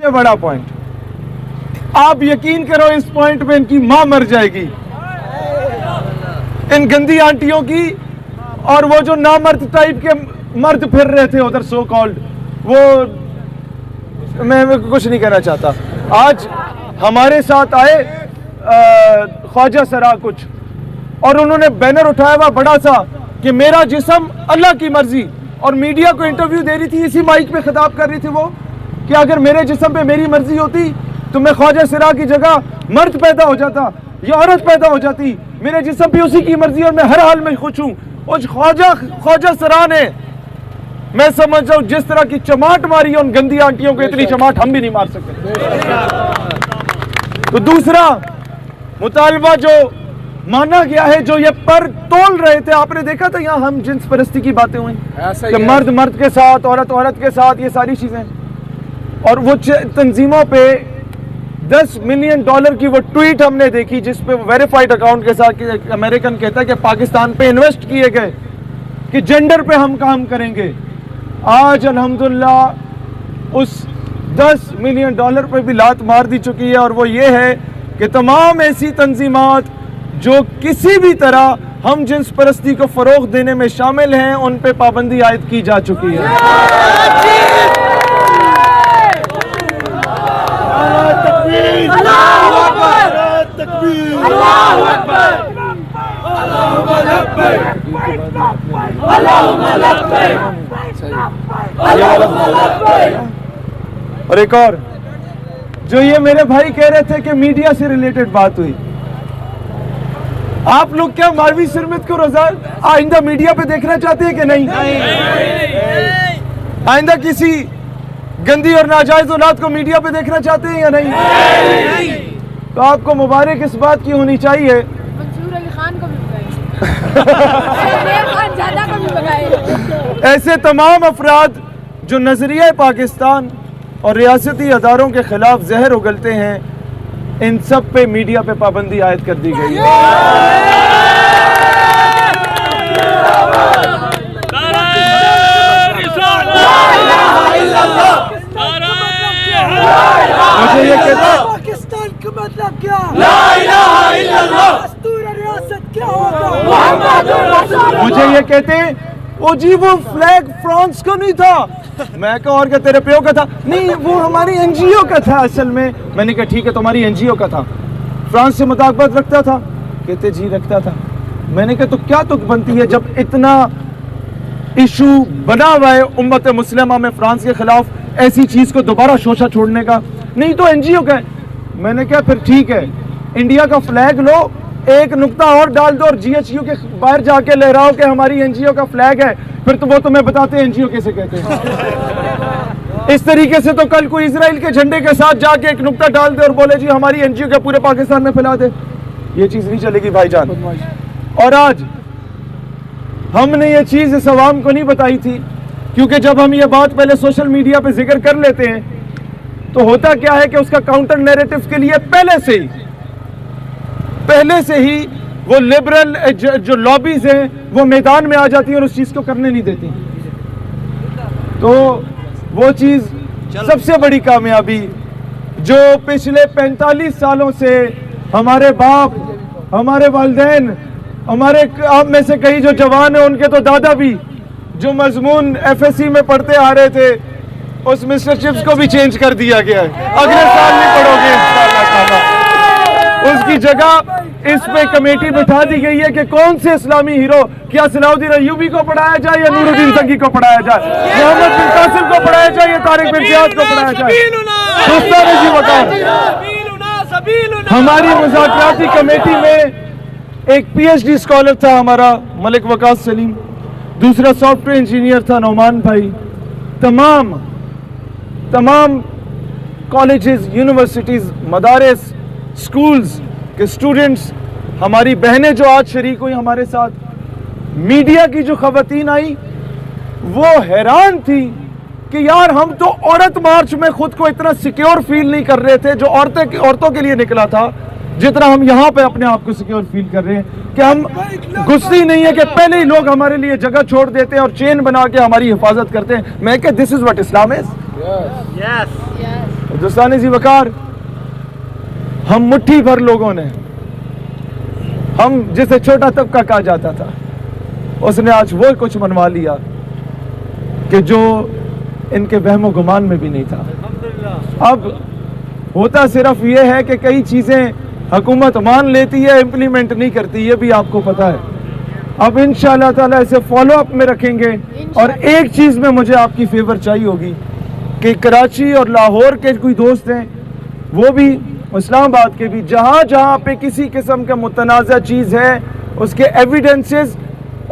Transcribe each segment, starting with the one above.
सबसे बड़ा पॉइंट, आप यकीन करो इस पॉइंट पे इनकी मां मर जाएगी, इन गंदी आंटियों की। और वो जो नामर्द टाइप के मर्द फिर रहे थे उधर सो कॉल्ड, वो मैं कुछ नहीं कहना चाहता। आज हमारे साथ आए ख्वाजा सरा कुछ, और उन्होंने बैनर उठाया हुआ बड़ा सा कि मेरा जिस्म अल्लाह की मर्जी, और मीडिया को इंटरव्यू दे रही थी, इसी माइक पे खिताब कर रही थी वो कि अगर मेरे जिस्म पे मेरी मर्जी होती तो मैं ख्वाजा सरा की जगह मर्द पैदा हो जाता या औरत पैदा हो जाती, मेरे जिस्म पे उसी की मर्जी और मैं हर हाल में खुश हूँ। उस ख्वाजा सरा ने, मैं समझ रहा हूँ, जिस तरह की चमाट मारी है उन गंदी आंटियों को, इतनी चमाट हम भी नहीं मार सकते। तो दूसरा मुतालबा जो माना गया है, जो ये पर तोल रहे थे, आपने देखा था यहाँ हम जिन्स परस्ती की बातें हुई कि मर्द मर्द के साथ, औरत औरत के साथ, ये सारी चीजें, और वो तंजीमों पे $10 मिलियन की वो ट्वीट हमने देखी जिसपे वेरीफाइड अकाउंट के साथ अमेरिकन कहता है कि पाकिस्तान पे इन्वेस्ट किए गए, कि जेंडर पे हम काम करेंगे। आज अल्हम्दुलिल्लाह उस $10 मिलियन पे भी लात मार दी चुकी है, और वो ये है कि तमाम ऐसी तंजीमात जो किसी भी तरह हम जिन्स परस्ती को फरोग देने में शामिल हैं, उन पे पाबंदी आयद की जा चुकी है। और एक और जो ये मेरे भाई कह रहे थे कि मीडिया से रिलेटेड बात हुई, आप लोग क्या मारवी सिरमत को रोजान आइंदा मीडिया पे देखना चाहते हैं कि नहीं? आइंदा किसी गंदी और नाजायज औलाद को मीडिया पे देखना चाहते हैं या नहीं? तो आपको मुबारक इस बात की होनी चाहिए, मंसूर अली खान को भी लगाए। ऐसे तमाम अफराद जो नजरिया पाकिस्तान और रियासती अदारों के खिलाफ जहर उगलते हैं, इन सब पे मीडिया पे पाबंदी आयद कर दी गई है। मुझे ये कहते, पाकिस्तान का मतलब क्या? ला इलाहा इल्लल्लाह। दस्तूर रियासत क्या होगा? मुझे ये कहते ओ जी वो फ्लैग फ्रांस को नहीं था। मैं कहा और क्या तेरे प्यो का था? नहीं वो हमारी एनजीओ का था असल में। मैंने कहा ठीक है तुम्हारी एनजीओ का था, फ्रांस से मुताबिकत रखता था? कहते जी रखता था। मैंने कहा तो क्या तुक बनती है जब इतना इशू बना हुआ है उम्मत मुस्लिमा में फ्रांस के खिलाफ ऐसी चीज को दोबारा शोशा छोड़ने का? नहीं तो एनजीओ का है। मैंने कहा फिर ठीक है इंडिया का फ्लैग लो, एक नुक्ता और डाल दो और जीएचयू के बाहर जाके लहराओ कि हमारी एनजीओ का फ्लैग है, फिर तो वो तुम्हें बताते हैं एनजीओ कैसे कहते हैं। इस तरीके से तो कल को इजराइल के झंडे के साथ जाके एक नुक्ता डाल दे और बोले जी हमारी एनजीओ के पूरे पाकिस्तान में फैला दे, ये चीज नहीं चलेगी भाईजान। और आज हमने ये चीज इस अवाम को नहीं बताई थी, क्योंकि जब हम ये बात पहले सोशल मीडिया पे जिक्र कर लेते हैं तो होता क्या है कि उसका काउंटर नैरेटिव के लिए पहले से ही वो लिबरल जो लॉबीज हैं वो मैदान में आ जाती हैं और उस चीज को करने नहीं देती। तो वो चीज सबसे बड़ी कामयाबी जो पिछले 45 सालों से हमारे बाप, हमारे वालिदैन, हमारे आप में से कई जो जवान हैं उनके तो दादा भी जो मजमून एफएससी में पढ़ते आ रहे थे, उस मिस्टर चिप्स को भी चेंज कर दिया गया है। अगले साल नहीं पढ़ोगे इंशाअल्लाह। उसकी जगह इस पे कमेटी बिठा दी गई है कि कौन से इस्लामी हीरो, क्या सलाउद्दीन अय्यूबी को पढ़ाया जाए या नूरुद्दीन जंगी को पढ़ाया जाए, मोहम्मद बिन कासिम को पढ़ाया जाए या तारिक बिन जियाद को पढ़ाया जाए। हमारी मुज़ाकराती कमेटी में एक पीएचडी स्कॉलर था हमारा मलिक वकास सलीम, दूसरा सॉफ्टवेयर इंजीनियर था नौमान भाई। तमाम कॉलेजेस, यूनिवर्सिटीज, मदारिस, स्कूल्स के स्टूडेंट्स, हमारी बहनें जो आज शरीक हुई हमारे साथ, मीडिया की जो खवातीन आई वो हैरान थी कि यार हम तो औरत मार्च में खुद को इतना सिक्योर फील नहीं कर रहे थे जो औरतों के लिए निकला था, जितना हम यहाँ पे अपने आप को सिक्योर फील कर रहे हैं कि हम गुस्से नहीं है कि पहले ही लोग हमारे लिए जगह छोड़ देते हैं और चेन बना के हमारी हिफाजत करते हैं। मैं क्या this is what Islam is. दोस्तान जी वकार, हम मुट्ठी भर लोगों ने, हम जिसे छोटा तबका कहा जाता था, उसने आज वो कुछ मनवा लिया कि जो इनके वहमो गुमान में भी नहीं था। अब होता सिर्फ ये है कि कई चीज़ें हुकूमत मान लेती है, इम्प्लीमेंट नहीं करती, ये भी आपको पता है। अब इंशाअल्लाह ताला इसे फॉलो अप में रखेंगे। और एक चीज़ में मुझे आपकी फेवर चाहिए होगी कि कराची और लाहौर के कोई दोस्त हैं, वो भी इस्लामाबाद के भी, जहाँ जहाँ पे किसी किस्म का मुतनाज़ा चीज़ है, उसके एविडेंसेस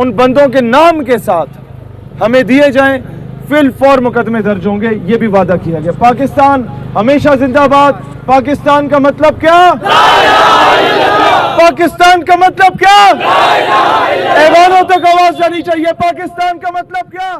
उन बंदों के नाम के साथ हमें दिए जाएं, फिल फौर मुकदमे दर्ज होंगे, ये भी वादा किया गया। पाकिस्तान हमेशा जिंदाबाद। पाकिस्तान का मतलब क्या? पाकिस्तान का मतलब क्या? ऐवानों तक आवाज जानी चाहिए। पाकिस्तान का मतलब क्या?